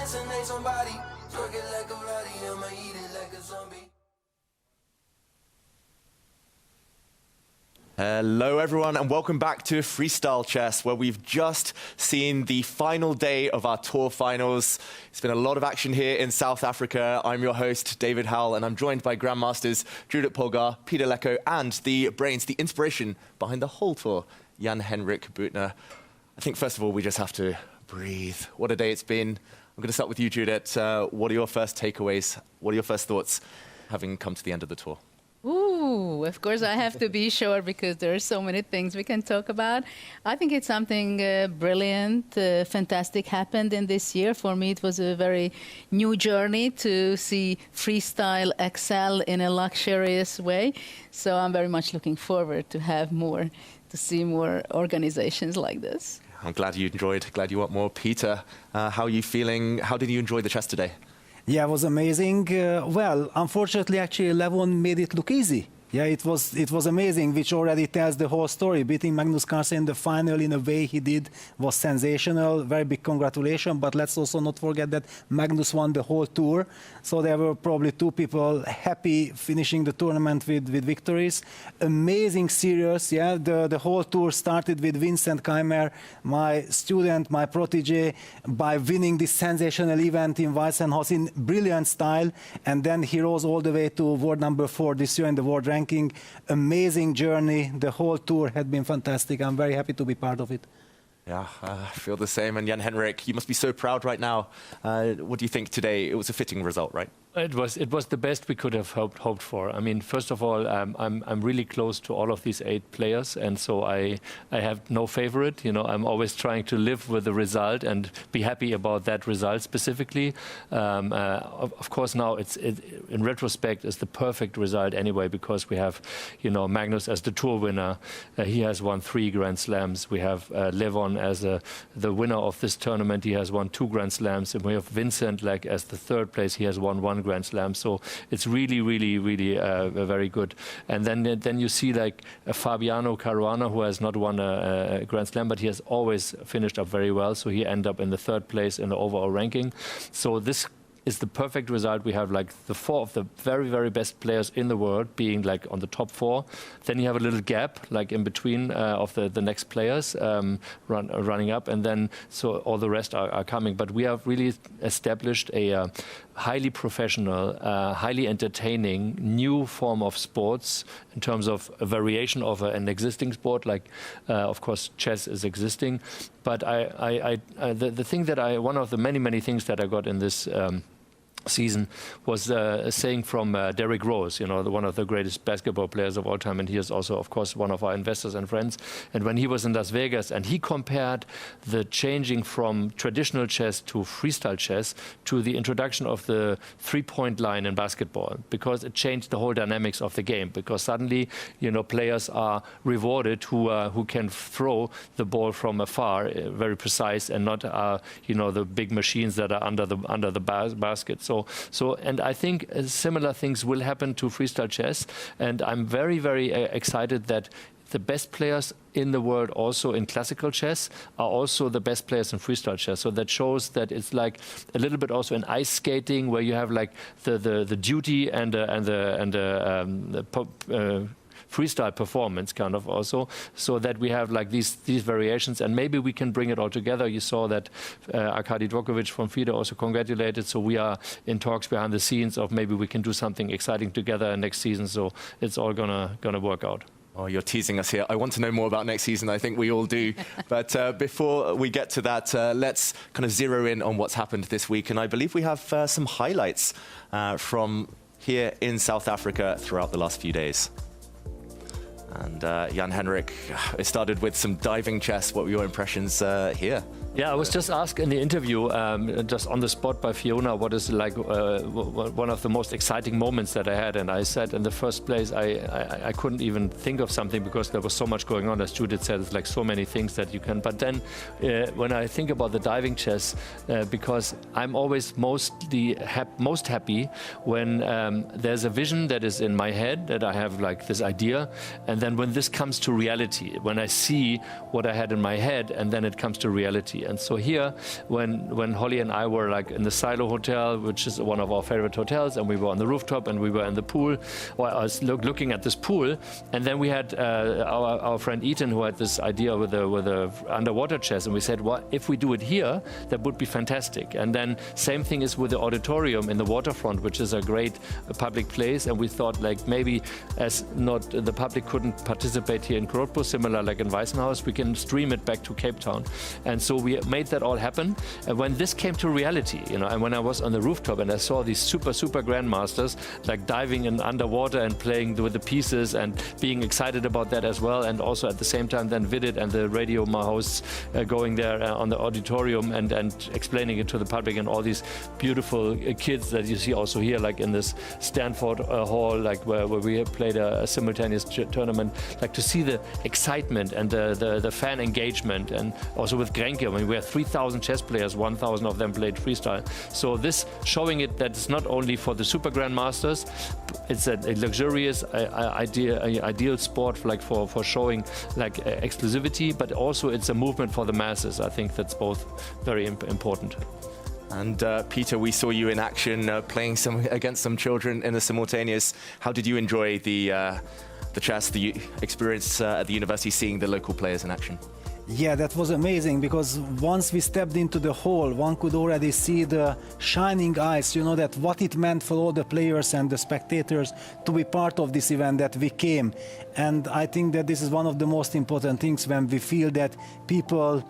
assassinate somebody. Twerk it like a body, I'ma eat it like a zombie. Hello everyone and welcome back to Freestyle Chess, where we've just seen the final day of our tour finals. It's been a lot of action here in South Africa. I'm your host, David Howell, and I'm joined by Grandmasters Judith Polgar, Peter Lecko, and the brains, the inspiration behind the whole tour, Jan-Henrik Buettner. I think first of all, we just have to breathe. What a day it's been. I'm going to start with you, Judith. What are your first takeaways? What are your first thoughts having come to the end of the tour? Ooh, of course I have to be short because there are so many things we can talk about. I think it's something brilliant, fantastic happened in this year. For me, it was a very new journey to see freestyle excel in a luxurious way. So I'm very much looking forward to have more, to see more organizations like this. I'm glad you enjoyed, glad you want more. Peter, how are you feeling? How did you enjoy the chess today? Yeah, it was amazing. Well, unfortunately, actually, Levon made it look easy. Yeah, it was amazing, which already tells the whole story. Beating Magnus Carlsen in the final in a way he did was sensational. Very big congratulations. But let's also not forget that Magnus won the whole tour. So there were probably two people happy finishing the tournament with victories. Amazing series. Yeah, the whole tour started with Vincent Keimer, my student, my protege, by winning this sensational event in Weissenhaus in brilliant style. And then he rose all the way to world number 4 this year in the world ranking. Amazing journey. The whole tour had been fantastic. I'm very happy to be part of it. Yeah, I feel the same. And Jan-Henrik, you must be so proud right now. What do you think today? It was a fitting result, right? It was the best we could have hoped for. I mean, first of all, I'm really close to all of these 8 players, and so I have no favorite. You know, I'm always trying to live with the result and be happy about that result specifically. Of course, now in retrospect, it's the perfect result anyway, because we have, you know, Magnus as the tour winner. He has won 3 Grand Slams. We have Levon as the winner of this tournament. He has won 2 Grand Slams, and we have Vincent like as the 3rd place. He has won 1 Grand Slam, so it's really very good. And then you see like Fabiano Caruana, who has not won a Grand Slam, but he has always finished up very well, so he ended up in the 3rd place in the overall ranking. So this is the perfect result. We have like the 4 of the very best players in the world being like on the top 4. Then you have a little gap like in between of the next players running up, and then so all the rest are coming. But we have really established a highly professional, highly entertaining new form of sports in terms of a variation of an existing sport. Like, of course, chess is existing. But the thing that one of the many things that I got in this season was a saying from Derrick Rose, you know, one of the greatest basketball players of all time, and he is also, of course, one of our investors and friends. And when he was in Las Vegas, and he compared the changing from traditional chess to freestyle chess to the introduction of the 3-point line in basketball, because it changed the whole dynamics of the game. Because suddenly, you know, players are rewarded who can throw the ball from afar, very precise, and not you know, the big machines that are under the basket. So, and I think similar things will happen to freestyle chess, and I'm very excited that the best players in the world also in classical chess are also the best players in freestyle chess. So that shows that it's like a little bit also in ice skating, where you have like the duty and freestyle performance kind of also, so that we have like these variations, and maybe we can bring it all together. You saw that Arkady Djokovic from FIDE also congratulated, so we are in talks behind the scenes of maybe we can do something exciting together next season, so it's all gonna work out. Oh, you're teasing us here. I want to know more about next season. I think we all do. But before we get to that, let's kind of zero in on what's happened this week. And I believe we have some highlights from here in South Africa throughout the last few days. And Jan-Henrik, it started with some diving chess. What were your impressions here? Yeah, I was just asked in the interview, just on the spot by Fiona, what is like one of the most exciting moments that I had. And I said in the first place, I couldn't even think of something because there was so much going on. As Judith said, it's like so many things that you can. But then when I think about the diving chess, because I'm always most happy when there's a vision that is in my head, that I have like this idea. And then when this comes to reality, when I see what I had in my head and then it comes to reality. reality. And so here, when Holly and I were like in the Silo Hotel, which is one of our favorite hotels, and we were on the rooftop and we were in the pool, or I was looking at this pool, and then we had our friend Ethan, who had this idea with the underwater chess, and we said, well, if we do it here, that would be fantastic. And then same thing is with the auditorium in the waterfront, which is a great public place, and we thought like maybe as not the public couldn't participate here in Grootbosch, similar like in Weissenhaus, we can stream it back to Cape Town. And so we made that all happen. And when this came to reality, you know, and when I was on the rooftop and I saw these super grandmasters like diving in underwater and playing with the pieces and being excited about that as well, and also at the same time then Vidit and the radio hosts going there on the auditorium and explaining it to the public, and all these beautiful kids that you see also here, like in this Stanford Hall, like where we played a simultaneous tournament, like to see the excitement and the fan engagement. And also with Grenke, I mean, we have 3,000 chess players, 1,000 of them played freestyle. So this showing it that it's not only for the super grandmasters, it's a luxurious, ideal sport like for showing like exclusivity, but also it's a movement for the masses. I think that's both very important. And Peter, we saw you in action playing against some children in the simultaneous. How did you enjoy the chess, the experience at the university, seeing the local players in action? Yeah, that was amazing, because once we stepped into the hall, one could already see the shining eyes, you know, that what it meant for all the players and the spectators to be part of this event, that we came. And I think that this is one of the most important things, when we feel that people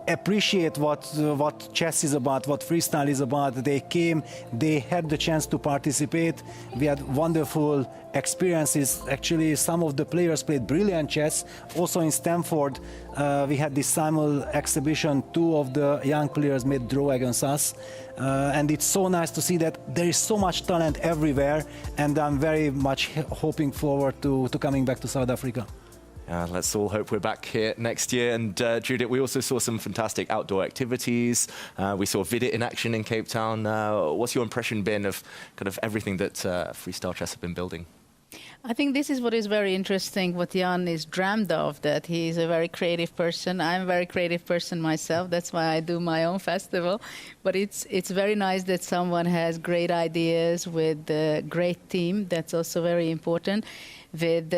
appreciate what chess is about, what freestyle is about. They came, they had the chance to participate. We had wonderful experiences. Actually, some of the players played brilliant chess. Also in Stanford, we had this simul exhibition. Two of the young players made draw against us. And it's so nice to see that there is so much talent everywhere. And I'm very much hoping forward to coming back to South Africa. Let's all hope we're back here next year. And Judith, we also saw some fantastic outdoor activities. We saw Vidit in action in Cape Town. What's your impression been of kind of everything that freestyle chess have been building? I think this is what is very interesting, what Jan is dreamed of, that he is a very creative person. I'm a very creative person myself. That's why I do my own festival. But it's very nice that someone has great ideas with a great team. That's also very important. With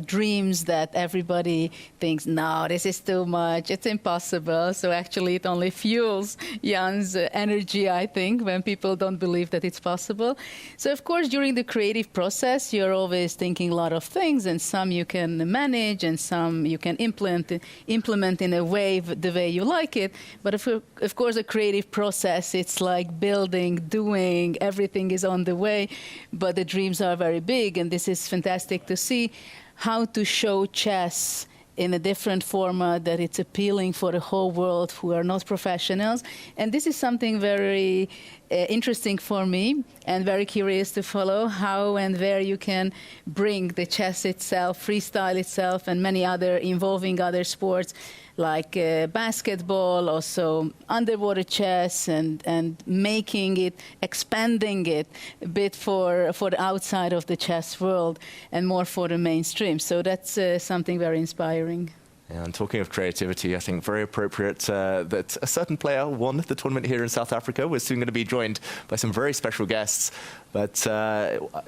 dreams that everybody thinks, no, this is too much, it's impossible. So actually it only fuels Jan's energy, I think, when people don't believe that it's possible. So of course, during the creative process, you're always thinking a lot of things, and some you can manage and some you can implement in a way, the way you like it. But of course, a creative process, it's like building, doing, everything is on the way, but the dreams are very big, and this is fantastic to see how to show chess in a different format that it's appealing for the whole world who are not professionals. And this is something very interesting for me and very curious to follow, how and where you can bring the chess itself, freestyle itself, and many other involving other sports like basketball, also underwater chess, and making it, expanding it a bit for the outside of the chess world and more for the mainstream. So that's something very inspiring. Yeah, and talking of creativity, I think very appropriate that a certain player won the tournament here in South Africa. We're soon going to be joined by some very special guests. But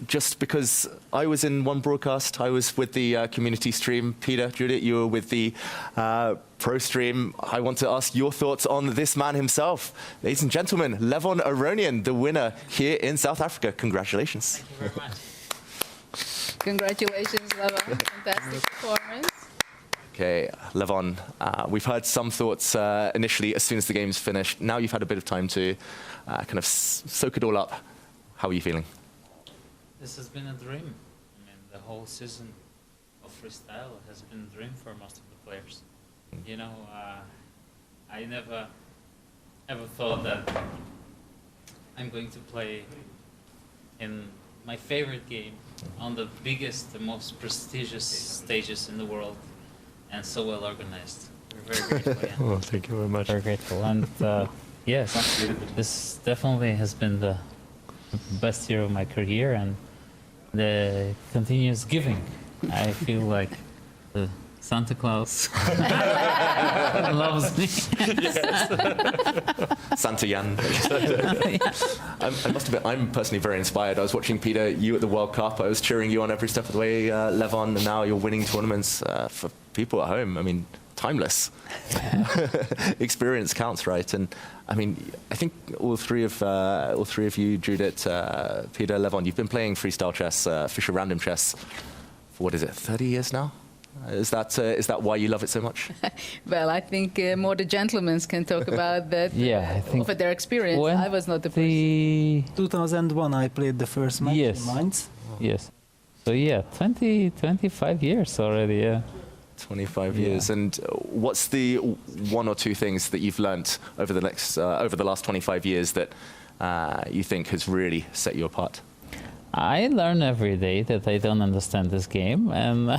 just because I was in one broadcast, I was with the community stream. Peter, Judith, you were with the pro stream. I want to ask your thoughts on this man himself. Ladies and gentlemen, Levon Aronian, the winner here in South Africa. Congratulations. Thank you very much. Congratulations, Levon. Fantastic performance. Okay, Levon, we've heard some thoughts initially as soon as the game's finished. Now you've had a bit of time to kind of soak it all up. How are you feeling? This has been a dream. I mean, the whole season of freestyle has been a dream for most of the players. You know, I never ever thought that I'm going to play in my favorite game on the biggest, the most prestigious stages in the world, and so well organized. We're very grateful. Yeah. Oh, thank you very much. Very grateful. And yes, this definitely has been the best year of my career, and the continuous giving. I feel like the Santa Claus loves me. Santa Jan. I must admit, I'm personally very inspired. I was watching, Peter, you at the World Cup. I was cheering you on every step of the way, Levon, and now you're winning tournaments for people at home. I mean, timeless. Experience counts, right? And I mean, I think all three of you, Judith, Peter, Levon, you've been playing freestyle chess, Fischer random chess, for what is it, 30 years now? Is that why you love it so much? Well, I think more the gentlemen can talk about that. Yeah, I think Over their experience. when I was not the first. 2001, I played the first match Yes. in Mainz. Yes. So yeah, 25 years already, yeah. 25 years. And what's the one or two things that you've learnt over the last 25 years that you think has really set you apart? I learn every day that I don't understand this game, and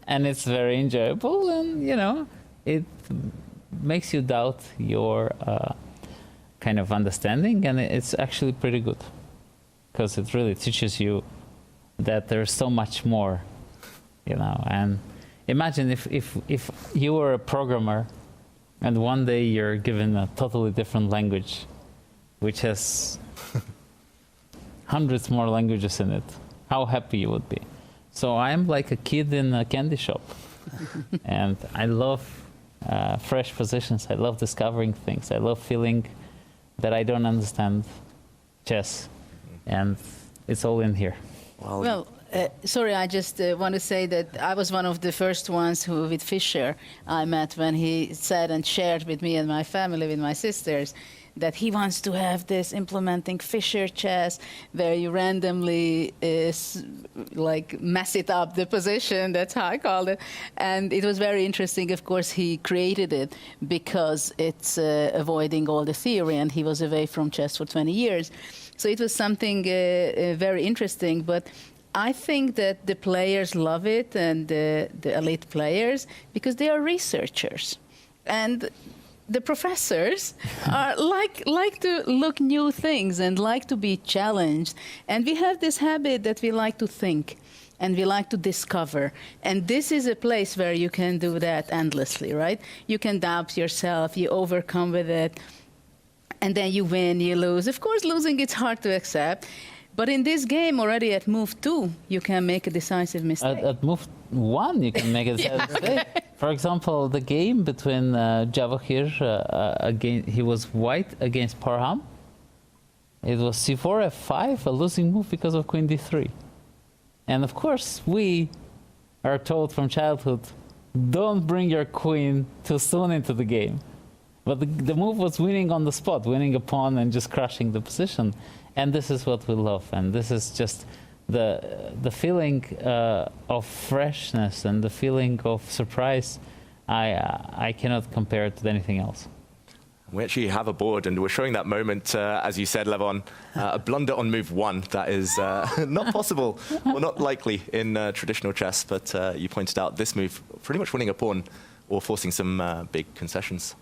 and it's very enjoyable, and you know, it makes you doubt your kind of understanding, and it's actually pretty good because it really teaches you that there's so much more, you know. And imagine if you were a programmer, and one day you're given a totally different language, which has hundreds more languages in it, how happy you would be. So I'm like a kid in a candy shop. And I love fresh positions. I love discovering things. I love feeling that I don't understand chess. And it's all in here. Well, sorry, I just want to say that I was one of the first ones who, with Fischer, I met when he said and shared with me and my family, with my sisters, that he wants to have this implementing Fischer chess, where you randomly like mess it up, the position, that's how I called it. And it was very interesting. Of course, he created it because it's avoiding all the theory, and he was away from chess for 20 years. So it was something very interesting. But I think that the players love it, and the elite players, because they are researchers. And the professors are like to look new things and like to be challenged. And we have this habit that we like to think and we like to discover. And this is a place where you can do that endlessly, right? You can doubt yourself, you overcome with it, and then you win, you lose. Of course, losing it's hard to accept. But in this game, already at move 2, you can make a decisive mistake. At move 1, you can make a decisive mistake. For example, the game between Vachier, he was white against Parham. It was c4, f5, a losing move because of queen d3. And of course, we are told from childhood, don't bring your queen too soon into the game. But the move was winning on the spot, winning a pawn and just crushing the position. And this is what we love. And this is just the feeling of freshness and the feeling of surprise. I cannot compare it to anything else. We actually have a board, and we're showing that moment, as you said, Levon, a blunder on move 1. That is not possible, or not likely in traditional chess, but you pointed out this move, pretty much winning a pawn or forcing some big concessions.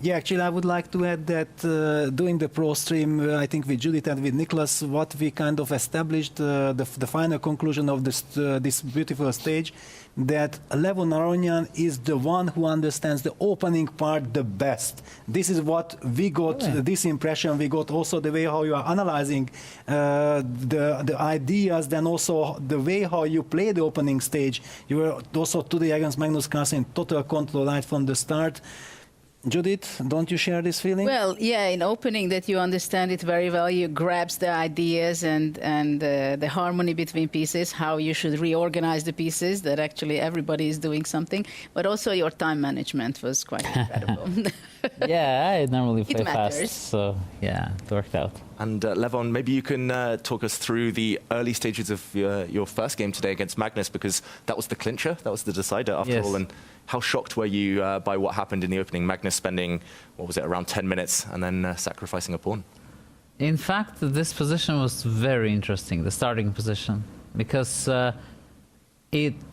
Yeah, actually, I would like to add that doing the pro stream, I think with Judith and with Nicholas, what we kind of established, the final conclusion of this beautiful stage, that Levon Aronian is the one who understands the opening part the best. This is what we got, this impression we got, also the way how you are analyzing the ideas, then also the way how you play the opening stage. You were also today against Magnus Carlsen, total control right from the start. Judith, don't you share this feeling? Well, yeah, in opening that you understand it very well, you grasp the ideas and the harmony between pieces, how you should reorganize the pieces, that actually everybody is doing something, but also your time management was quite incredible. Yeah, I normally play matters. fast, so yeah, it worked out. And Levon, maybe you can talk us through the early stages of your first game today against Magnus, because that was the clincher, that was the decider after all. And how shocked were you by what happened in the opening? Magnus spending, what was it, around 10 minutes and then sacrificing a pawn? In fact, this position was very interesting, the starting position, because a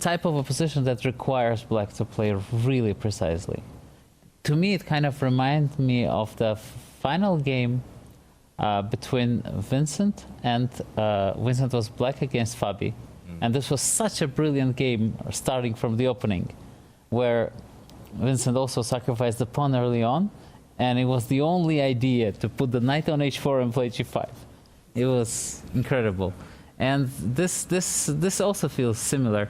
type of a position that requires black to play really precisely. To me, it kind of reminds me of the final game between Vincent and Vincent was black against Fabi. And this was such a brilliant game starting from the opening, where Vincent also sacrificed the pawn early on, and it was the only idea to put the knight on h4 and play g5. It was incredible. And this also feels similar,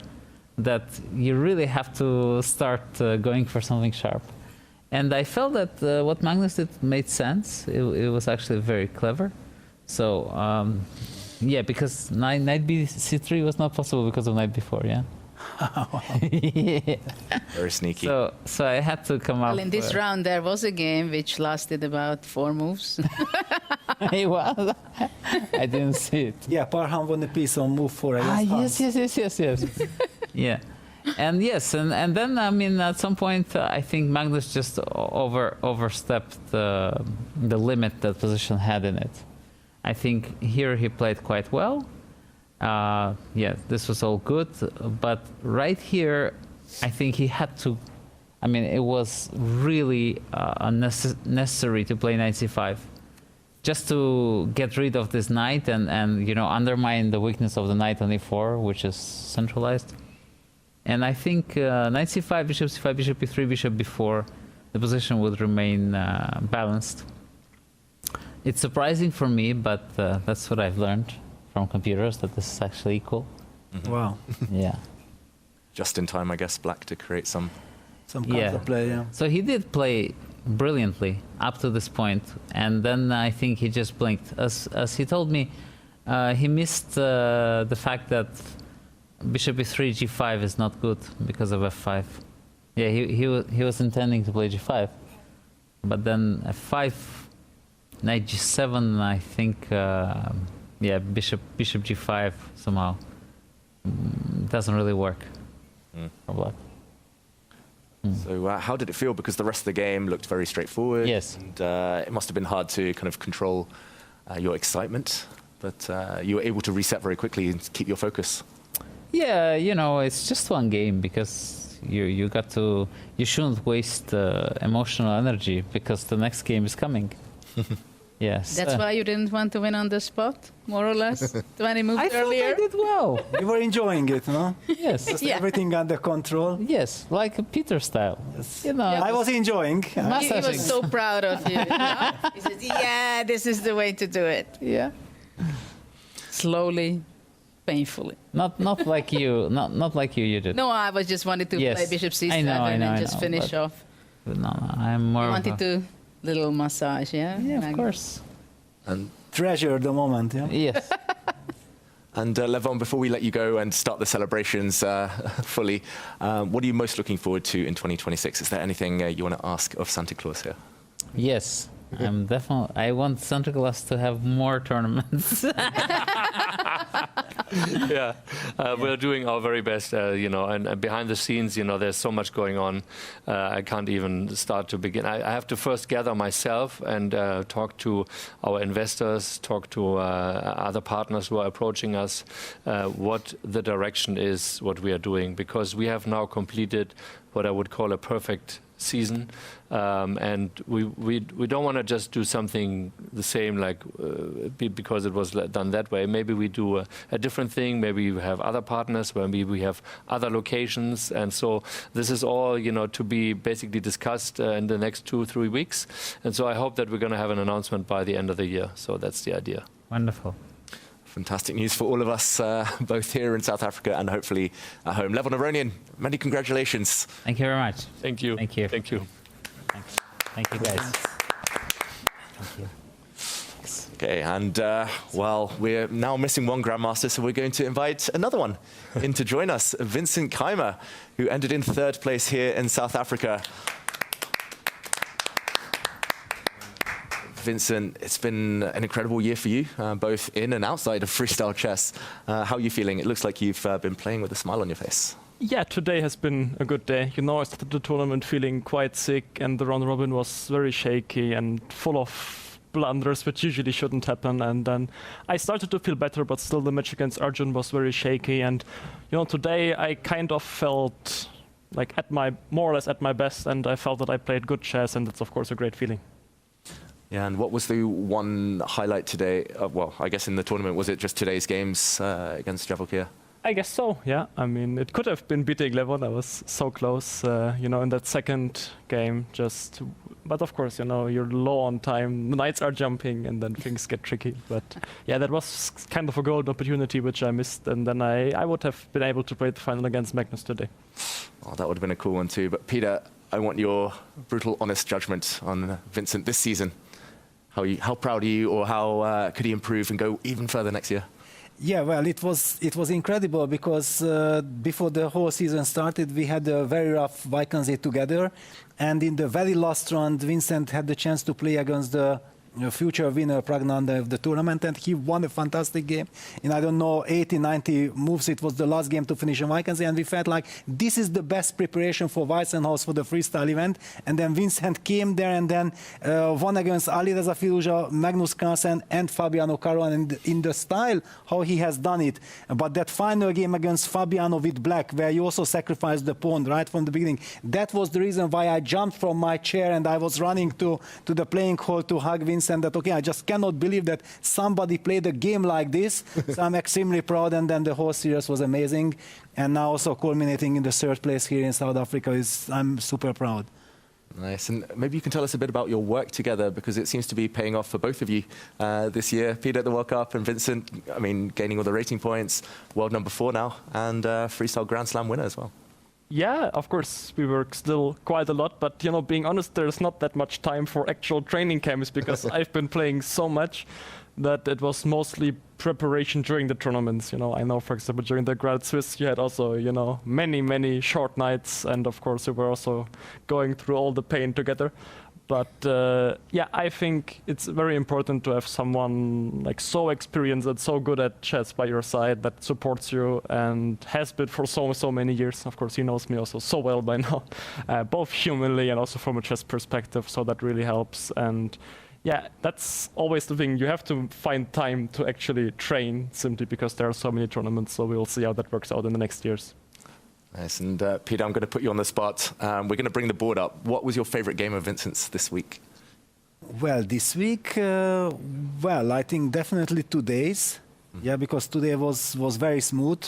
that you really have to start going for something sharp. And I felt that what Magnus did made sense. It was actually very clever. So, yeah, because knight c3 was not possible because of knight b4, yeah? Yeah. Very sneaky. So I had to come up. Well, in this round, there was a game which lasted about 4 moves. Well, I didn't see it. Yeah, Parham won the piece on move 4 against Hans. Yes. Yeah. And yes, and then, I mean, at some point, I think Magnus just overstepped the limit that position had in it. I think here he played quite well. Yeah, this was all good. But right here, I think he had to, I mean, it was really necessary to play knight c5. Just to get rid of this knight and you know, undermine the weakness of the knight on e4, which is centralized. And I think knight c5, bishop c5, bishop e3, bishop b4, the position would remain balanced. It's surprising for me, but that's what I've learned from computers, that this is actually equal. Mm-hmm. Wow. Yeah. Just in time, I guess, Black to create some. Some counterplay, yeah. So he did play brilliantly up to this point, and then I think he just blinked. As he told me, he missed the fact that bishop e3, g5 is not good because of f5. Yeah, he was intending to play g5, but then f5, knight g7, I think, yeah, bishop g5 somehow doesn't really work for Black. So how did it feel? Because the rest of the game looked very straightforward. Yes. And it must have been hard to kind of control your excitement, but you were able to reset very quickly and keep your focus. Yeah, you know, it's just one game, because you shouldn't waste emotional energy, because the next game is coming. Yes. That's why you didn't want to win on the spot, more or less, 20 moves I earlier. thought I did well. You were enjoying it, no? Yes. Just Yeah. everything under control. Yes, like a Peter style. You know, I was enjoying. He massaging. was so proud of you. You know? He said, yeah, this is the way to do it. Yeah. Slowly, painfully. Not like you. Not like you did. No, I was just wanted to Yes. play bishop c7 I know, and just finish but- off. No, I'm more. I of wanted a- to little massage, yeah? Yeah, of Magnus. course. And Treasure the moment, yeah? Yes. Levon, before we let you go and start the celebrations fully, what are you most looking forward to in 2026? Is there anything you want to ask of Santa Claus here? Yes. I'm definitely. I want Santa Claus to have more tournaments. Yeah, we're doing our very best, you know, and behind the scenes, you know, there's so much going on. I can't even start to begin. I have to first gather myself and talk to our investors, talk to other partners who are approaching us, what the direction is, what we are doing, because we have now completed what I would call a perfect season, and we don't want to just do something the same, like because it was done that way. Maybe we do a different thing. Maybe we have other partners. Maybe we have other locations, and so this is all, you know, to be basically discussed in the next 2-3 weeks. And so I hope that we're going to have an announcement by the end of the year. So that's the idea. Wonderful. Fantastic news for all of us, both here in South Africa and hopefully at home. Levon Aronian, many congratulations. Thank you very much. Thank you. Thank you. Thank you. Thanks. Thank you, guys. Thank you. Okay, and well, we're now missing one Grandmaster, so we're going to invite another one in to join us, Vincent Keimer, who ended in 3rd place here in South Africa. Vincent, it's been an incredible year for you, both in and outside of freestyle chess. How are you feeling? It looks like you've been playing with a smile on your face. Yeah, today has been a good day. You know, I started the tournament feeling quite sick, and the round robin was very shaky and full of blunders, which usually shouldn't happen. And then I started to feel better, but still the match against Arjun was very shaky. And, you know, today I kind of felt like more or less at my best, and I felt that I played good chess, and it's of course a great feeling. Yeah, and what was the one highlight today? Well, I guess in the tournament, was it just today's games against Vachier? I guess so, yeah. I mean, it could have been beating Levon. I was so close, in that second game. But of course, you're low on time. The knights are jumping, and then things get tricky. But yeah, that was kind of a golden opportunity which I missed, and then I would have been able to play the final against Magnus today. Oh, that would have been a cool one too. But Peter, I want your brutal, honest judgment on Vincent this season. How proud are you, or how could he improve and go even further next year? Yeah, well, it was incredible because before the whole season started, we had a very rough Vachier-Lagrave together, and in the very last round, Vincent had the chance to play against the future winner Pragnanda of the tournament, and he won a fantastic game. In, I don't know, 80, 90 moves, it was the last game to finish in Vachier-Lagrave, and we felt like this is the best preparation for Weissenhaus for the freestyle event. And then Vincent came there and then won against Alireza Firuza, Magnus Carlsen, and Fabiano Caruana, and in the style how he has done it. But that final game against Fabiano with black, where you also sacrificed the pawn right from the beginning, that was the reason why I jumped from my chair and I was running to the playing hall to hug Vincent. And that, okay, I just cannot believe that somebody played a game like this. So I'm extremely proud, and then the whole series was amazing. And now also culminating in the third place here in South Africa, I'm super proud. Nice. And maybe you can tell us a bit about your work together, because it seems to be paying off for both of you this year. Peter at the World Cup, and Vincent, I mean, gaining all the rating points, world number 4 now, and freestyle Grand Slam winner as well. Yeah, of course, we work still quite a lot, but being honest, there's not that much time for actual training camps because I've been playing so much that it was mostly preparation during the tournaments. I know, for example, during the Grand Swiss, you had also, many short nights, and of course, we were also going through all the pain together. But yeah, I think it's very important to have someone like so experienced and so good at chess by your side that supports you and has been for so many years. Of course, he knows me also so well by now, both humanly and also from a chess perspective. So that really helps. And yeah, that's always the thing. You have to find time to actually train simply because there are so many tournaments. So we'll see how that works out in the next years. Nice. And Peter, I'm going to put you on the spot. We're going to bring the board up. What was your favorite game of Vincent's this week? Well, this week, I think definitely today's. Yeah, because today was very smooth.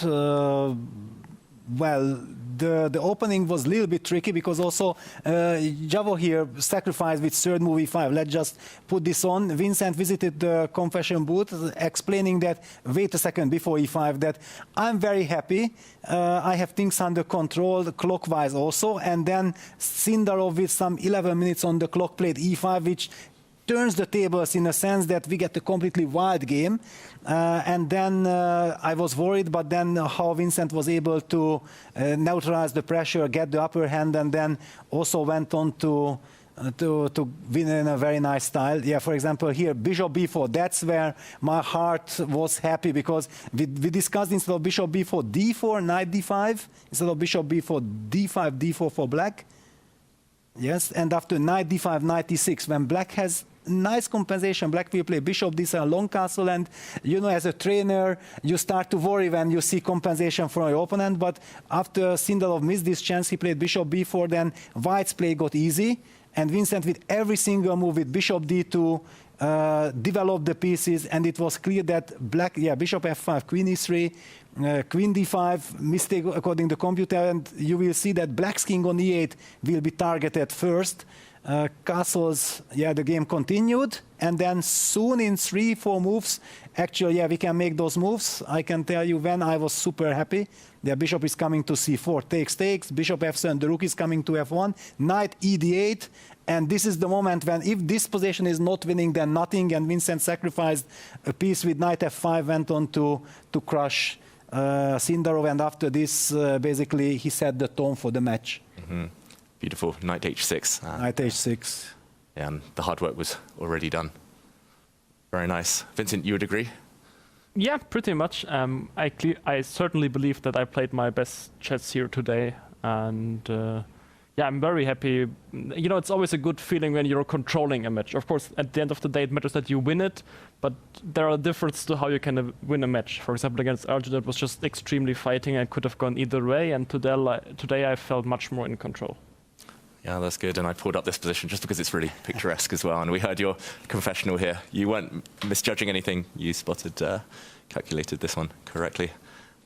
The opening was a little bit tricky because also Javo here sacrificed with third move e5. Let's just put this on. Vincent visited the confession booth explaining that, wait a second, before e5, that I'm very happy. I have things under control, clockwise also. And then Sindarov with some 11 minutes on the clock played e5, which turns the tables in a sense that we get a completely wild game. And then I was worried, but then how Vincent was able to neutralize the pressure, get the upper hand, and then also went on to win in a very nice style. Yeah, for example, here, bishop b4, that's where my heart was happy, because we discussed instead of bishop b4, d4, knight d5, instead of bishop b4, d5, d4 for black. Yes, and after knight d5, knight e6, when black has nice compensation, black will play bishop d7, long castle, and as a trainer you start to worry when you see compensation from your opponent. But after Sindarov missed this chance, he played bishop b4, then white's play got easy, and Vincent with every single move with bishop d2 developed the pieces, and it was clear that black, bishop f5, queen e3, queen d5, mistake according to the computer, and you will see that black's king on e8 will be targeted first. Castles, the game continued, and then soon in 3-4 moves, actually, we can make those moves. I can tell you when I was super happy. The bishop is coming to c4, takes, bishop f7, the rook is coming to f1, knight ed8, and this is the moment when, if this position is not winning, then nothing, and Vincent sacrificed a piece with knight f5, went on to crush Sindarov, and after this, basically, he set the tone for the match. Mm-hmm. Beautiful. Knight h6. Knight h6. Yeah, and the hard work was already done. Very nice. Vincent, you would agree? Yeah, pretty much. I certainly believe that I played my best chess here today, and I'm very happy. It's always a good feeling when you're controlling a match. Of course, at the end of the day, it matters that you win it, but there are differences to how you can win a match. For example, against Arjun, it was just extremely fighting and could have gone either way, and today I felt much more in control. Yeah, that's good. And I pulled up this position just because it's really picturesque as well. And we heard your confessional here. You weren't misjudging anything. You spotted, calculated this one correctly.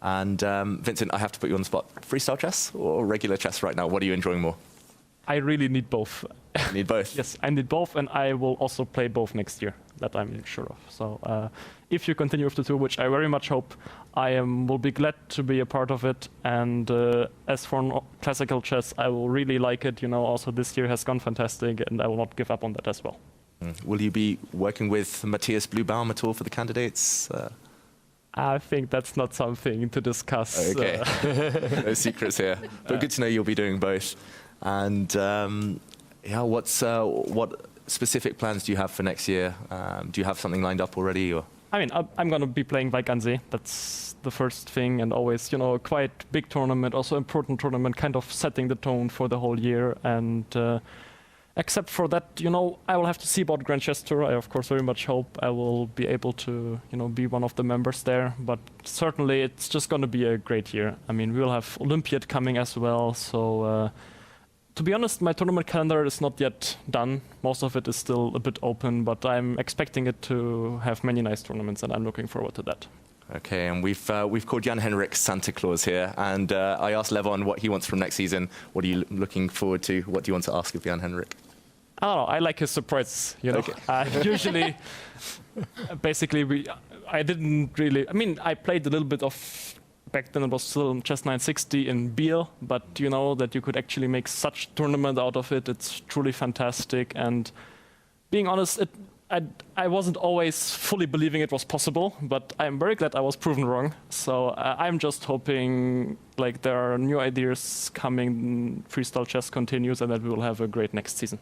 And Vincent, I have to put you on the spot. Freestyle chess or regular chess right now? What are you enjoying more? I really need both. You need both? Yes, I need both, and I will also play both next year. That I'm sure of. So if you continue with the tour, which I very much hope, I will be glad to be a part of it. And as for classical chess, I will really like it. You know, also this year has gone fantastic, and I will not give up on that as well. Will you be working with Matthias Bluebaum at all for the candidates? I think that's not something to discuss. Okay, no secrets here. But good to know you'll be doing both. And yeah, what specific plans do you have for next year? Do you have something lined up already? Or? I mean, I'm going to be playing Vachier-Lagrave. That's the first thing, and always, you know, quite big tournament, also important tournament, kind of setting the tone for the whole year. And except for that, you know, I will have to see about Grand Chess Tour. I, of course, very much hope I will be able to, you know, be one of the members there. But certainly, it's just going to be a great year. I mean, we will have Olympiad coming as well. So, to be honest, my tournament calendar is not yet done. Most of it is still a bit open, but I'm expecting it to have many nice tournaments, and I'm looking forward to that. Okay, and we've called Jan-Henrik Santa Claus here, and I asked Levon what he wants from next season. What are you looking forward to? What do you want to ask of Jan-Henrik? I don't know. I like his surprises. You know, usually, basically, I didn't really. I mean, I played a little bit of. Back then it was still Chess 960 in Biel, but you know that you could actually make such tournament out of it. It's truly fantastic. And being honest, I wasn't always fully believing it was possible, but I'm very glad I was proven wrong. So I'm just hoping like there are new ideas coming, freestyle chess continues, and that we will have a great next season.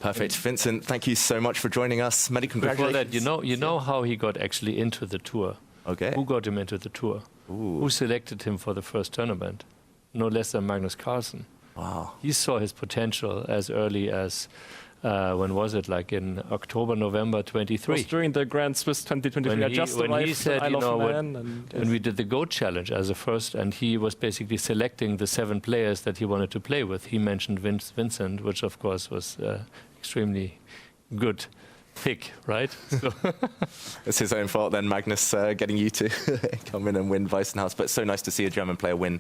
Perfect. Vincent, thank you so much for joining us. Many congratulations. Before that, you know how he got actually into the tour? Okay. Who got him into the tour? Ooh. Who selected him for the first tournament? No less than Magnus Carlsen. Wow. He saw his potential as early as, when was it, like in October, November 23? It was during the Grand Swiss 2023. I just arrived he said, I you know, when we did the GOAT Challenge as a first, and he was basically selecting the 7 players that he wanted to play with. He mentioned Vincent, which of course was extremely good pick, right? So it's his own fault then, Magnus, getting you to come in and win Weissenhaus. But so nice to see a German player win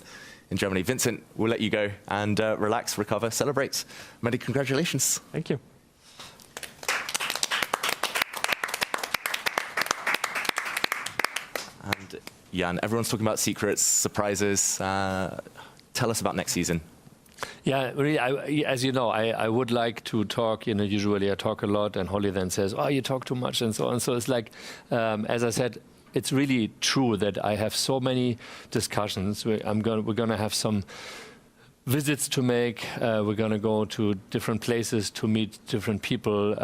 in Germany. Vincent, we'll let you go and relax, recover, celebrate. Many congratulations. Thank you. And Jan, everyone's talking about secrets, surprises. Tell us about next season. Yeah, really, as you know, I would like to talk. You know, usually I talk a lot, and Holly then says, "Oh, you talk too much," and so on. So it's like, as I said, it's really true that I have so many discussions. We're gonna have some visits to make. We're gonna go to different places to meet different people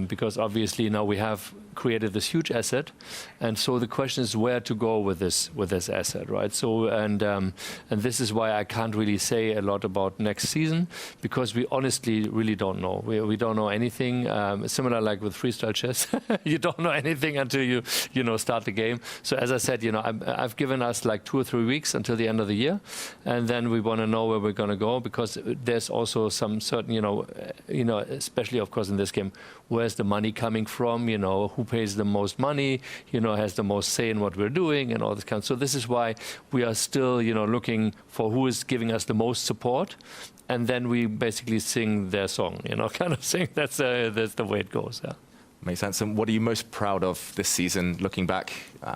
because obviously now we have created this huge asset, and so the question is where to go with this asset, right? So and this is why I can't really say a lot about next season, because we honestly really don't know. We don't know anything. Similar like with freestyle chess, you don't know anything until you know start the game. So as I said, you know, I've given us like 2 or 3 weeks until the end of the year, and then we want to know where we're going to go, because there's also some certain, you know, especially of course in this game, where's the money coming from? You know, who pays the most money? You know, has the most say in what we're doing and all this kind of. So this is why we are still, you know, looking for who is giving us the most support, and then we basically sing their song. You know, kind of sing. That's the way it goes. Yeah. Makes sense. And what are you most proud of this season, looking back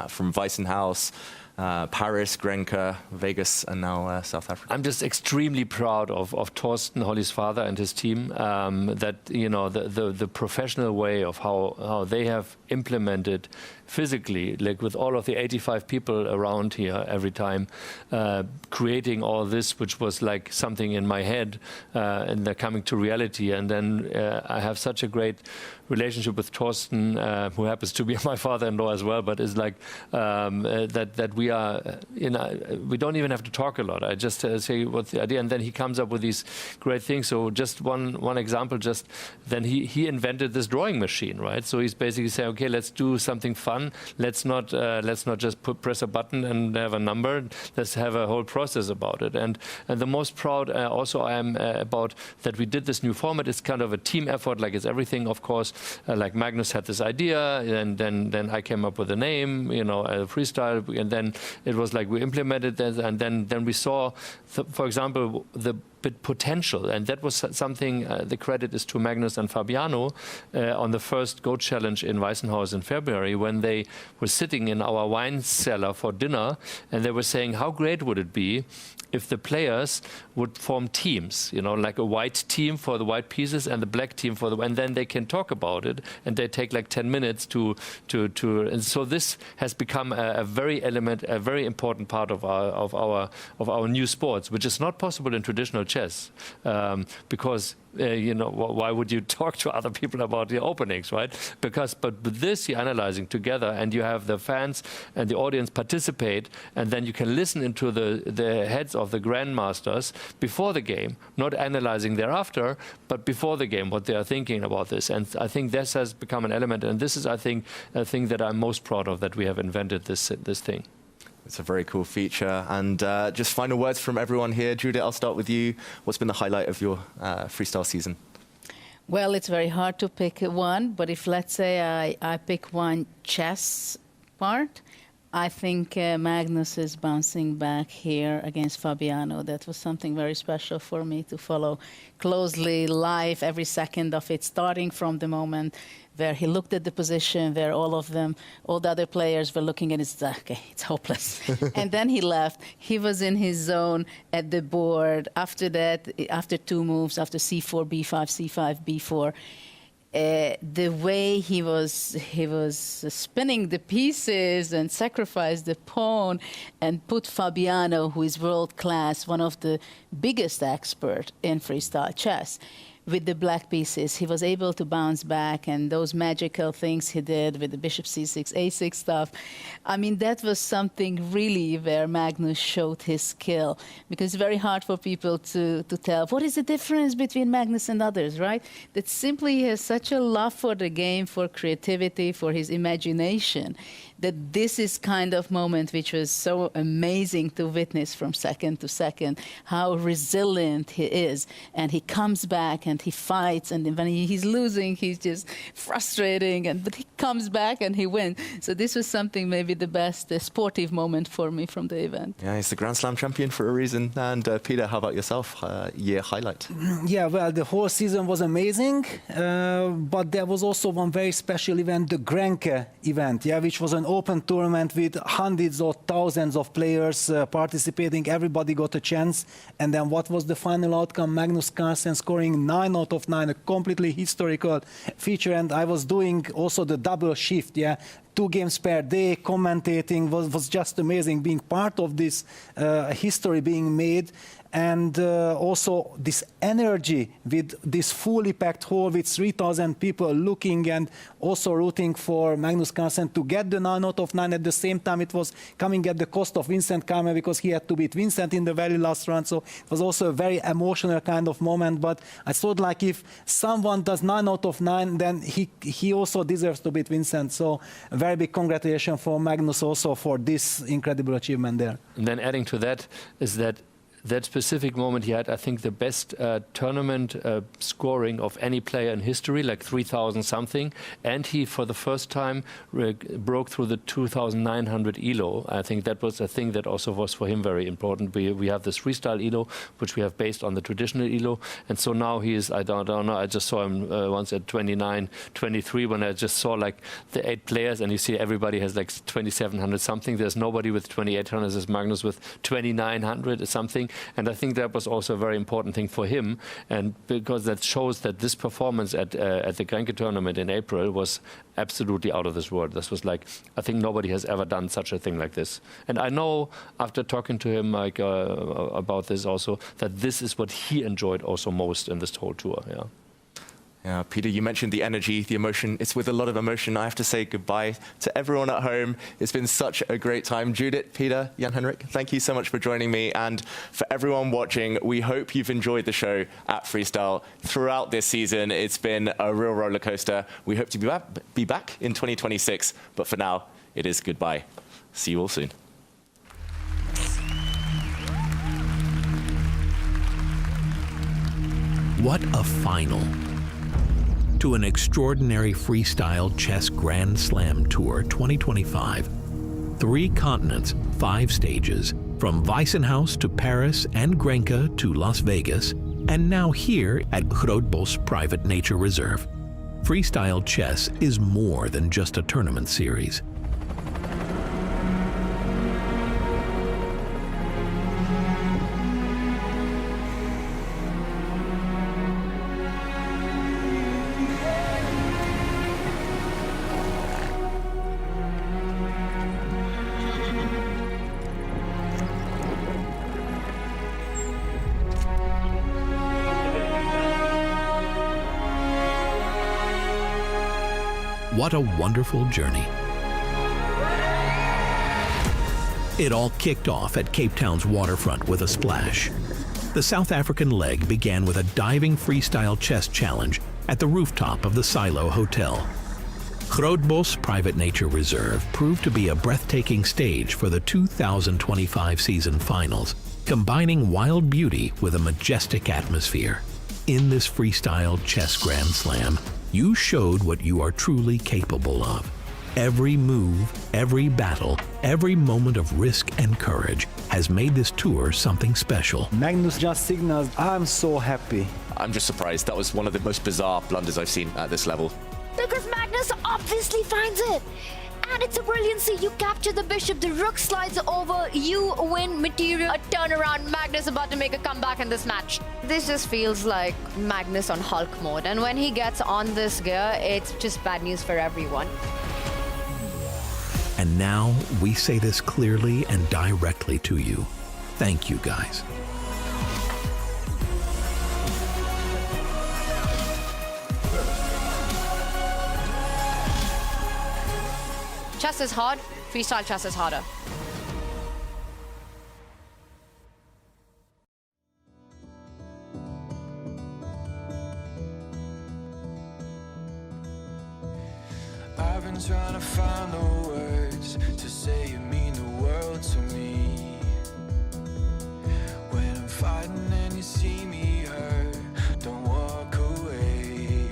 from Weissenhaus, Paris, Grenke, Vegas, and now South Africa? I'm just extremely proud of Thorsten, Holly's father, and his team. That, you know, the professional way of how they have implemented physically, like with all of the 85 people around here every time, creating all this, which was like something in my head, and they're coming to reality. And then I have such a great relationship with Thorsten, who happens to be my father-in-law as well, but is like that we are, you know, we don't even have to talk a lot. I just say what's the idea, and then he comes up with these great things. So just one example, just then he invented this drawing machine, right? So he's basically saying, okay, let's do something fun fun. Let's not just press a button and have a number. Let's have a whole process about it. And the most proud also I am about that we did this new format. It's kind of a team effort, like it's everything, of course. Like Magnus had this idea, and then I came up with a name, Freestyle, and then it was like we implemented that, and then we saw, for example, the potential, and that was something. The credit is to Magnus and Fabiano on the first Go Challenge in Weissenhaus in February, when they were sitting in our wine cellar for dinner, and they were saying, how great would it be if the players would form teams, like a white team for the white pieces and the black team for and then they can talk about it, and they take like 10 minutes and so this has become a very important part of our new sports, which is not possible in traditional chess, because why would you talk to other people about the openings, right? But with this, you're analyzing together, and you have the fans and the audience participate, and then you can listen into the heads of the grandmasters before the game, not analyzing thereafter, but before the game, what they are thinking about this. And I think this has become an element, and this is, I think, a thing that I'm most proud of, that we have invented this thing. It's a very cool feature. And just final words from everyone here. Judith, I'll start with you. What's been the highlight of your freestyle season? Well, it's very hard to pick one, but if, let's say, I pick one chess part, I think Magnus is bouncing back here against Fabiano. That was something very special for me to follow closely, live, every second of it, starting from the moment where he looked at the position, where all the other players were looking at it, okay, it's hopeless. And then he left. He was in his zone at the board. After that, after two moves, after c4, b5, c5, b4, the way he was spinning the pieces and sacrificed the pawn and put Fabiano, who is world class, one of the biggest experts in freestyle chess, with the black pieces. He was able to bounce back, and those magical things he did with the bishop c6, a6 stuff. I mean, that was something really where Magnus showed his skill, because it's very hard for people to tell what is the difference between Magnus and others, right? That simply has such a love for the game, for creativity, for his imagination, that this is kind of moment which was so amazing to witness from second to second, how resilient he is. And he comes back and he fights, and when he's losing, he's just frustrating, but he comes back and he wins. So this was something, maybe the best sportive moment for me from the event. Yeah, he's the Grand Slam champion for a reason. And Peter, how about yourself? Year highlight? Yeah, well, the whole season was amazing, but there was also one very special event, the Grenke event, which was an open tournament with hundreds or thousands of players participating. Everybody got a chance. And then what was the final outcome? Magnus Carlsen scoring 9 out of 9, a completely historical feature. And I was doing also the double shift, 2 games per day, commentating was just amazing, being part of this history being made. And also this energy with this fully packed hall with 3,000 people looking and also rooting for Magnus Carlsen to get the 9 out of 9. At the same time, it was coming at the cost of Vincent Carmel, because he had to beat Vincent in the very last round. So it was also a very emotional kind of moment. But I thought, like, if someone does 9 out of 9, then he also deserves to beat Vincent. So a very big congratulations for Magnus also for this incredible achievement there. And then adding to that is that specific moment, he had, I think, the best tournament scoring of any player in history, like 3,000 something. And he, for the first time, broke through the 2,900 ELO. I think that was a thing that also was for him very important. We have this freestyle ELO, which we have based on the traditional ELO. And so now he is, I don't know, I just saw him once at 29, 23, when I just saw like the 8 players, and you see everybody has like 2,700 something. There's nobody with 2,800. There's Magnus with 2,900 something. And I think that was also a very important thing for him, and because that shows that this performance at the Grenke tournament in April was absolutely out of this world. This was like, I think nobody has ever done such a thing like this. And I know, after talking to him like about this also, that this is what he enjoyed also most in this whole tour. Yeah, Peter, you mentioned the energy, the emotion. It's with a lot of emotion. I have to say goodbye to everyone at home. It's been such a great time. Judith, Peter, Jan-Henrik, thank you so much for joining me. And for everyone watching, we hope you've enjoyed the show at Freestyle throughout this season. It's been a real roller coaster. We hope to be back in 2026. But for now, it is goodbye. See you all soon. What a final to an extraordinary freestyle chess Grand Slam Tour 2025. 3 continents, 5 stages, from Weissenhaus to Paris and Grenka to Las Vegas, and now here at Groot Bos Private Nature Reserve. Freestyle chess is more than just a tournament series. What a wonderful journey. It all kicked off at Cape Town's waterfront with a splash. The South African leg began with a diving freestyle chess challenge at the rooftop of the Silo Hotel. Groot Bos Private Nature Reserve proved to be a breathtaking stage for the 2025 season finals, combining wild beauty with a majestic atmosphere. In this freestyle chess Grand Slam, you showed what you are truly capable of. Every move, every battle, every moment of risk and courage has made this tour something special. Magnus just signaled, I'm so happy. I'm just surprised. That was one of the most bizarre blunders I've seen at this level. Because Magnus obviously finds it. And it's a brilliancy. You capture the bishop, the rook slides over, you win material. A turnaround. Magnus about to make a comeback in this match. This just feels like Magnus on Hulk mode. And when he gets on this gear, it's just bad news for everyone. And now we say this clearly and directly to you. Thank you, guys. Chess is hard, freestyle chess is harder. I've been trying to find the words to say you mean the world to me. When I'm fighting and you see me hurt, don't walk away.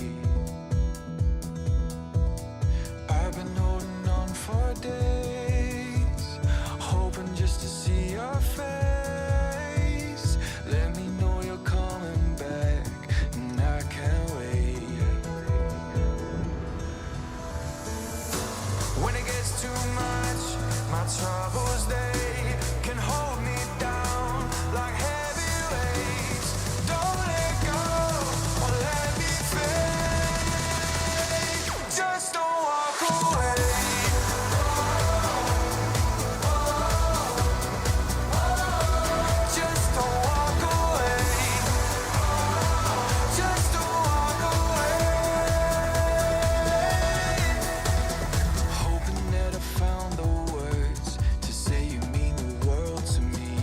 I've been holding on for days, hoping just to see your face. Let me know you're coming back, and I can't wait. When it gets too much, my troubles, they can hold me down like heavy weights. Don't let go or let me fade. Just don't walk away. Just don't walk away. Just don't walk away. Hoping that I found the words to say you mean the world to me.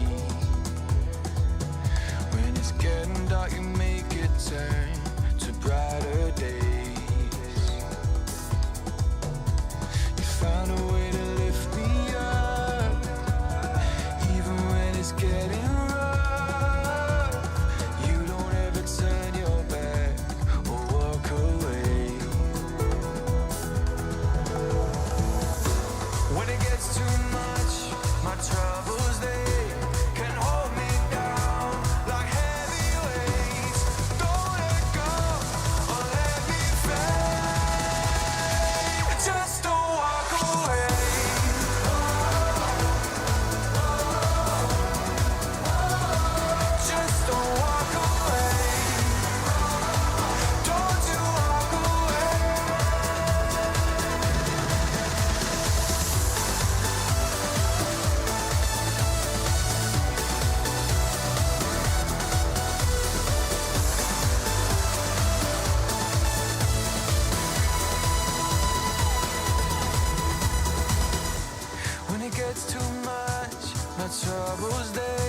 troubles there.